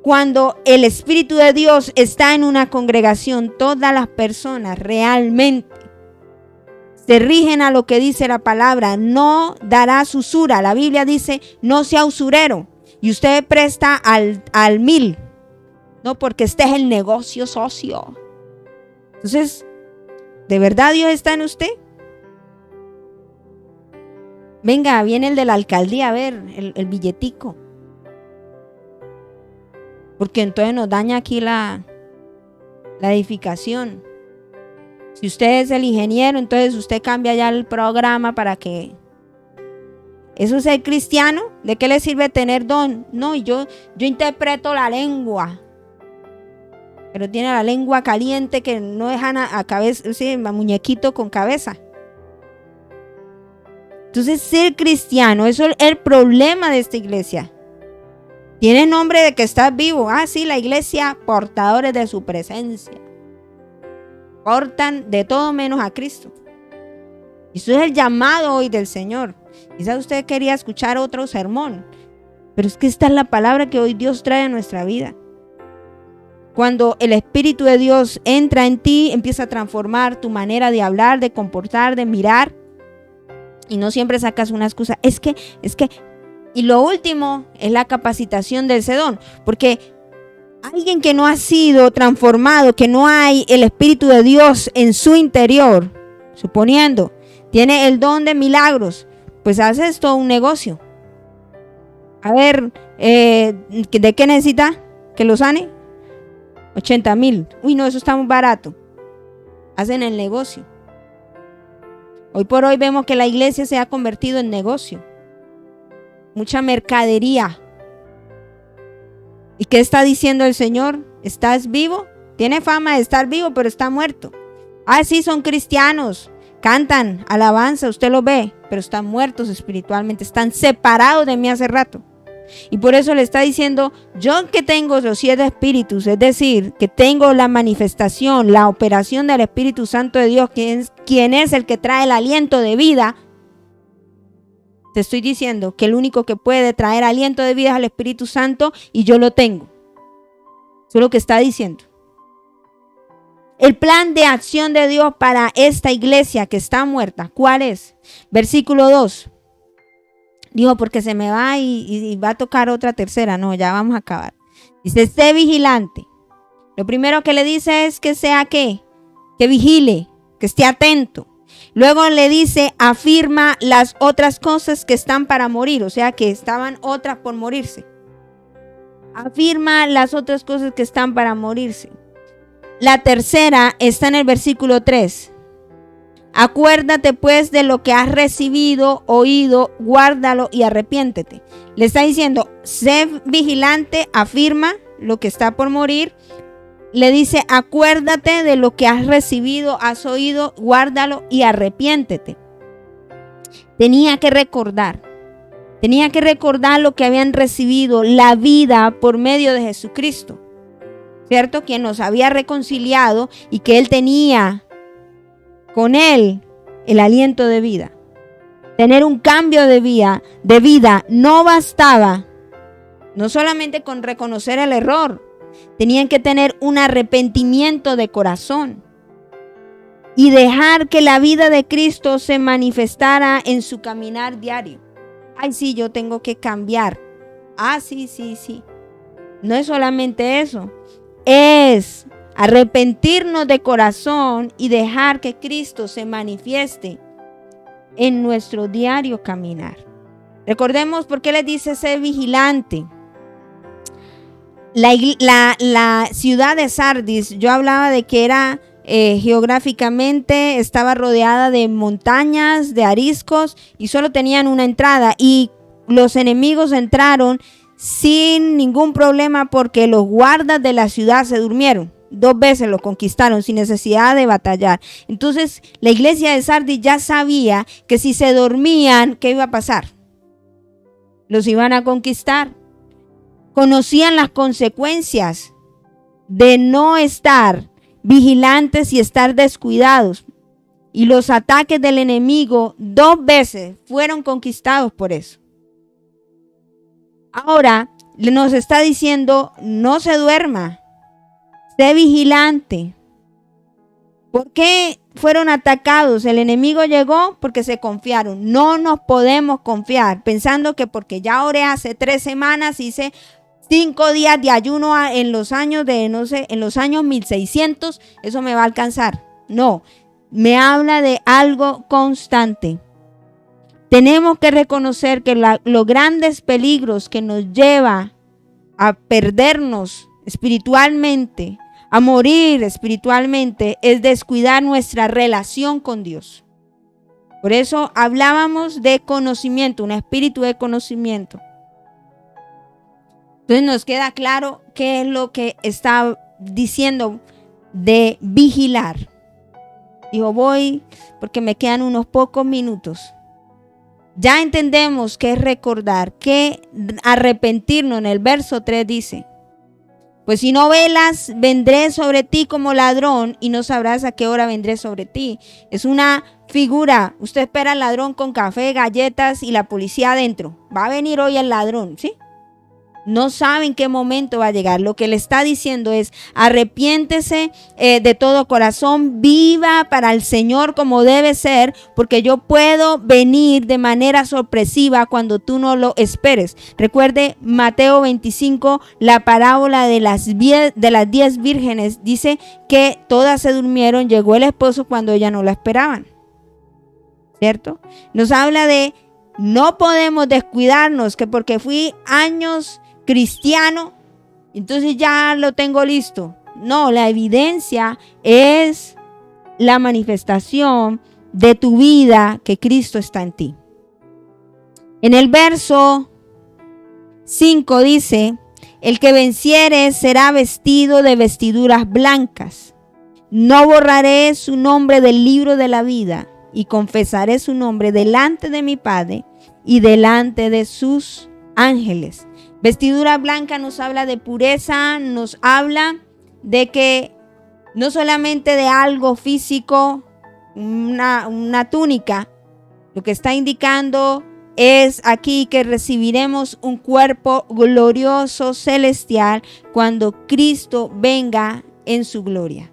Cuando el Espíritu de Dios está en una congregación, todas las personas realmente se rigen a lo que dice la palabra. No darás usura. La Biblia dice, no sea usurero. Y usted presta al 1000. No, porque este es el negocio socio. Entonces, ¿De verdad Dios está en usted? Venga, viene el de la alcaldía a ver el billetico. Porque entonces nos daña aquí la edificación. Si usted es el ingeniero, entonces usted cambia ya el programa para que... ¿Eso es ser cristiano? ¿De qué le sirve tener don? No, yo interpreto la lengua. Pero tiene la lengua caliente que no dejan a cabeza, sí, a muñequito con cabeza. Entonces, ser cristiano, eso es el problema de esta iglesia. Tiene nombre de que estás vivo. Ah, sí, la iglesia, portadores de su presencia. Portan de todo menos a Cristo. Eso es el llamado hoy del Señor. Quizás usted quería escuchar otro sermón, pero es que esta es la palabra que hoy Dios trae a nuestra vida. Cuando el Espíritu de Dios entra en ti, empieza a transformar tu manera de hablar, de comportar, de mirar. Y no siempre sacas una excusa. Es que. Y lo último es la capacitación del sedón. Porque alguien que no ha sido transformado, que no hay el Espíritu de Dios en su interior, suponiendo, tiene el don de milagros, pues hace esto un negocio. A ver, ¿de qué necesita que lo sane? 80,000. Uy, no, eso está muy barato. Hacen el negocio. Hoy por hoy vemos que la iglesia se ha convertido en negocio. Mucha mercadería. ¿Y qué está diciendo el Señor? ¿Estás vivo? Tiene fama de estar vivo, pero está muerto. Ah, sí, son cristianos. Cantan alabanza, usted lo ve, pero están muertos espiritualmente. Están separados de mí hace rato. Y por eso le está diciendo, yo que tengo los 7 espíritus, es decir, que tengo la manifestación, la operación del Espíritu Santo de Dios, quien es el que trae el aliento de vida. Te estoy diciendo que el único que puede traer aliento de vida es el Espíritu Santo y yo lo tengo. Eso es lo que está diciendo. El plan de acción de Dios para esta iglesia que está muerta, ¿cuál es? Versículo 2. Dijo, porque se me va y va a tocar otra tercera. No, ya vamos a acabar. Dice, sé vigilante. Lo primero que le dice es que sea ¿qué? Que vigile, que esté atento. Luego le dice, afirma las otras cosas que están para morir. O sea, que estaban otras por morirse. Afirma las otras cosas que están para morirse. La tercera está en el versículo 3. Acuérdate pues de lo que has recibido, oído, guárdalo y arrepiéntete. Le está diciendo, sé vigilante, afirma lo que está por morir. Le dice, acuérdate de lo que has recibido, has oído, guárdalo y arrepiéntete. Tenía que recordar lo que habían recibido, la vida por medio de Jesucristo, ¿cierto? Quien nos había reconciliado y que Él tenía con Él el aliento de vida. Tener un cambio de vida no bastaba, no solamente con reconocer el error, tenían que tener un arrepentimiento de corazón y dejar que la vida de Cristo se manifestara en su caminar diario. Ay, sí, yo tengo que cambiar. Ah, sí. No es solamente eso, es arrepentirnos de corazón y dejar que Cristo se manifieste en nuestro diario caminar. Recordemos por qué les dice ser vigilante. La ciudad de Sardis, yo hablaba de que era geográficamente, estaba rodeada de montañas, de ariscos y solo tenían una entrada y los enemigos entraron sin ningún problema porque los guardas de la ciudad se durmieron. 2 veces lo conquistaron sin necesidad de batallar. Entonces la iglesia de Sardis ya sabía que si se dormían, ¿qué iba a pasar? Los iban a conquistar. Conocían las consecuencias de no estar vigilantes y estar descuidados. Y los ataques del enemigo 2 veces fueron conquistados por eso. Ahora nos está diciendo, no se duerma. Sé vigilante. ¿Por qué fueron atacados? El enemigo llegó porque se confiaron. No nos podemos confiar pensando que porque ya oré hace 3 semanas, hice 5 días de ayuno en los años 1600, eso me va a alcanzar. No, me habla de algo constante. Tenemos que reconocer que los grandes peligros que nos lleva a perdernos espiritualmente, a morir espiritualmente, es descuidar nuestra relación con Dios. Por eso hablábamos de conocimiento, un espíritu de conocimiento. Entonces nos queda claro qué es lo que está diciendo de vigilar. Dijo, voy porque me quedan unos pocos minutos. Ya entendemos qué es recordar, que arrepentirnos. En el verso 3 dice, pues si no velas, vendré sobre ti como ladrón y no sabrás a qué hora vendré sobre ti. Es una figura. Usted espera al ladrón con café, galletas y la policía adentro. Va a venir hoy el ladrón, ¿sí? No sabe en qué momento va a llegar. Lo que le está diciendo es, arrepiéntese de todo corazón, viva para el Señor como debe ser, porque yo puedo venir de manera sorpresiva cuando tú no lo esperes. Recuerde Mateo 25, la parábola de las 10 vírgenes, dice que todas se durmieron, llegó el esposo cuando ellas no lo esperaban. ¿Cierto? Nos habla de no podemos descuidarnos, que porque fui años cristiano, entonces ya lo tengo listo. No, la evidencia es la manifestación de tu vida que Cristo está en ti. En el verso 5 dice, el que venciere será vestido de vestiduras blancas. No borraré su nombre del libro de la vida y confesaré su nombre delante de mi Padre y delante de sus ángeles. Vestidura blanca nos habla de pureza, nos habla de que no solamente de algo físico, una túnica, lo que está indicando es aquí que recibiremos un cuerpo glorioso celestial cuando Cristo venga en su gloria.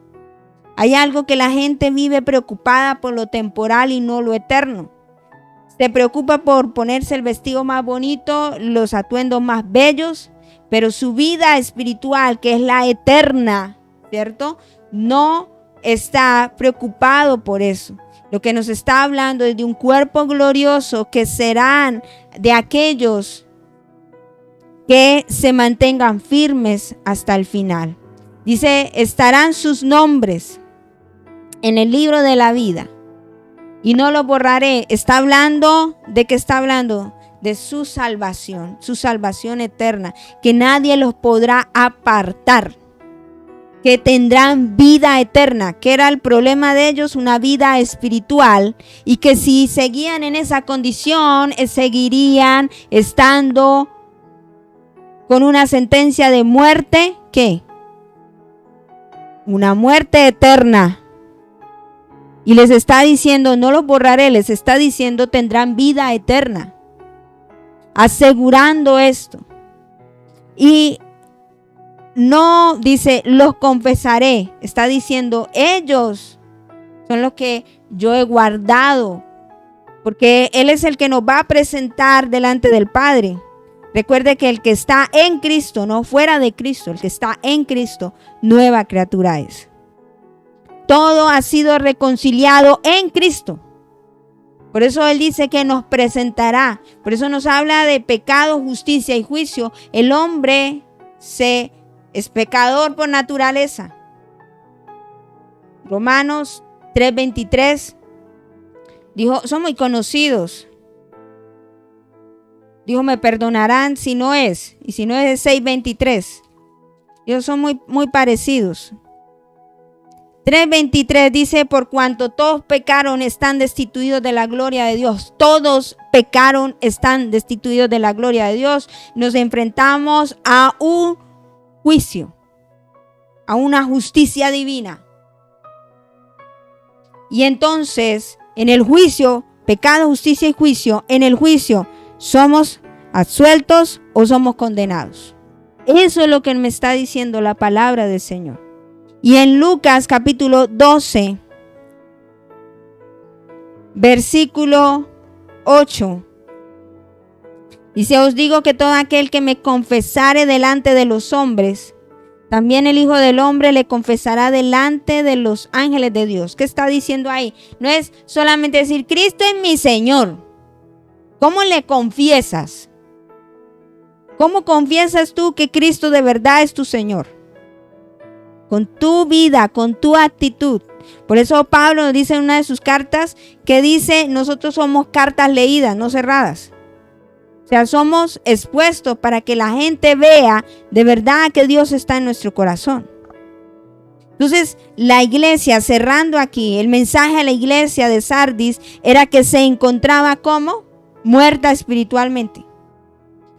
Hay algo que la gente vive preocupada por lo temporal y no lo eterno. Se preocupa por ponerse el vestido más bonito, los atuendos más bellos, pero su vida espiritual, que es la eterna, ¿cierto? No está preocupado por eso. Lo que nos está hablando es de un cuerpo glorioso que serán de aquellos que se mantengan firmes hasta el final. Dice, estarán sus nombres en el libro de la vida. Y no lo borraré. Está hablando, ¿de qué está hablando? De su salvación eterna, que nadie los podrá apartar, que tendrán vida eterna, que era el problema de ellos, una vida espiritual, y que si seguían en esa condición, seguirían estando con una sentencia de muerte, ¿qué? Una muerte eterna. Y les está diciendo, no los borraré, les está diciendo, tendrán vida eterna. Asegurando esto. Y no dice, los confesaré. Está diciendo, ellos son los que yo he guardado. Porque Él es el que nos va a presentar delante del Padre. Recuerde que el que está en Cristo, no fuera de Cristo, el que está en Cristo, nueva criatura es. Todo ha sido reconciliado en Cristo. Por eso Él dice que nos presentará. Por eso nos habla de pecado, justicia y juicio. El hombre es pecador por naturaleza. Romanos 3:23 dijo, son muy conocidos. Dijo, me perdonarán si no es. Y si no es 6:23. Ellos son muy parecidos. 3:23 dice, por cuanto todos pecaron, están destituidos de la gloria de Dios. Todos pecaron, están destituidos de la gloria de Dios. Nos enfrentamos a un juicio, a una justicia divina. Y entonces, en el juicio, pecado, justicia y juicio, en el juicio, ¿somos absueltos o somos condenados? Eso es lo que me está diciendo la palabra del Señor. Y en Lucas capítulo 12, versículo 8, dice, os digo que todo aquel que me confesare delante de los hombres, También el Hijo del Hombre le confesará delante de los ángeles de Dios. ¿Qué está diciendo ahí? No es solamente decir, Cristo es mi Señor. ¿Cómo le confiesas? ¿Cómo confiesas tú que Cristo de verdad es tu Señor? Con tu vida, con tu actitud. Por eso Pablo nos dice en una de sus cartas que dice, nosotros somos cartas leídas, no cerradas. O sea, somos expuestos para que la gente vea de verdad que Dios está en nuestro corazón. Entonces, la iglesia, cerrando aquí, el mensaje a la iglesia de Sardis era que se encontraba como muerta espiritualmente.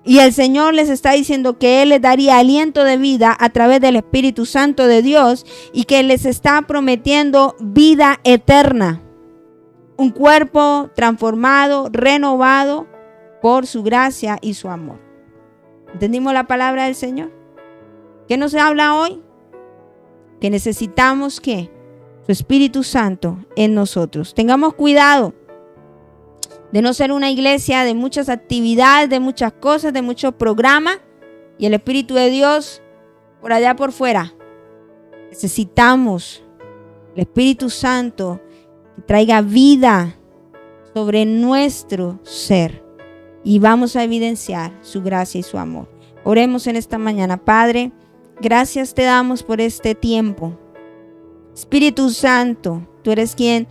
Y el Señor les está diciendo que Él les daría aliento de vida a través del Espíritu Santo de Dios y que les está prometiendo vida eterna. Un cuerpo transformado, renovado por su gracia y su amor. ¿Entendimos la palabra del Señor? ¿Qué nos habla hoy? Que necesitamos que su Espíritu Santo en nosotros. Tengamos cuidado de no ser una iglesia de muchas actividades, de muchas cosas, de muchos programas y el Espíritu de Dios por allá por fuera. Necesitamos el Espíritu Santo que traiga vida sobre nuestro ser y vamos a evidenciar su gracia y su amor. Oremos en esta mañana. Padre, gracias te damos por este tiempo. Espíritu Santo, tú eres quien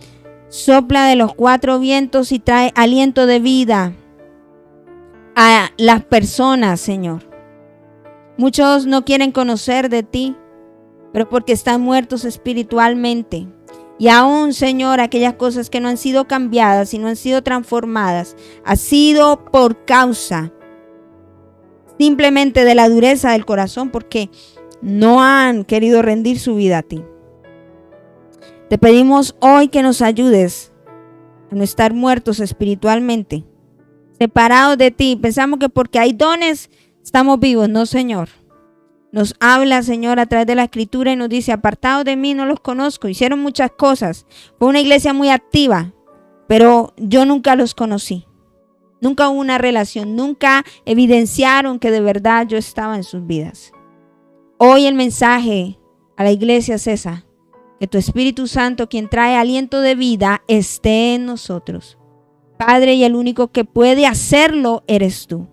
sopla de los cuatro vientos y trae aliento de vida a las personas, Señor. Muchos no quieren conocer de ti, pero porque están muertos espiritualmente. Y aún, Señor, aquellas cosas que no han sido cambiadas y no han sido transformadas, ha sido por causa simplemente de la dureza del corazón, porque no han querido rendir su vida a ti. Te pedimos hoy que nos ayudes a no estar muertos espiritualmente, separados de ti. Pensamos que porque hay dones estamos vivos. No, Señor. Nos habla, Señor, a través de la Escritura y nos dice, apartados de mí, no los conozco. Hicieron muchas cosas. Fue una iglesia muy activa, pero yo nunca los conocí. Nunca hubo una relación. Nunca evidenciaron que de verdad yo estaba en sus vidas. Hoy el mensaje a la iglesia es esa. Que tu Espíritu Santo, quien trae aliento de vida, esté en nosotros. Padre, y el único que puede hacerlo eres tú.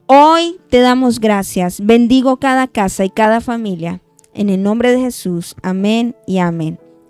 Hoy te damos gracias. Bendigo cada casa y cada familia. En el nombre de Jesús. Amén y amén.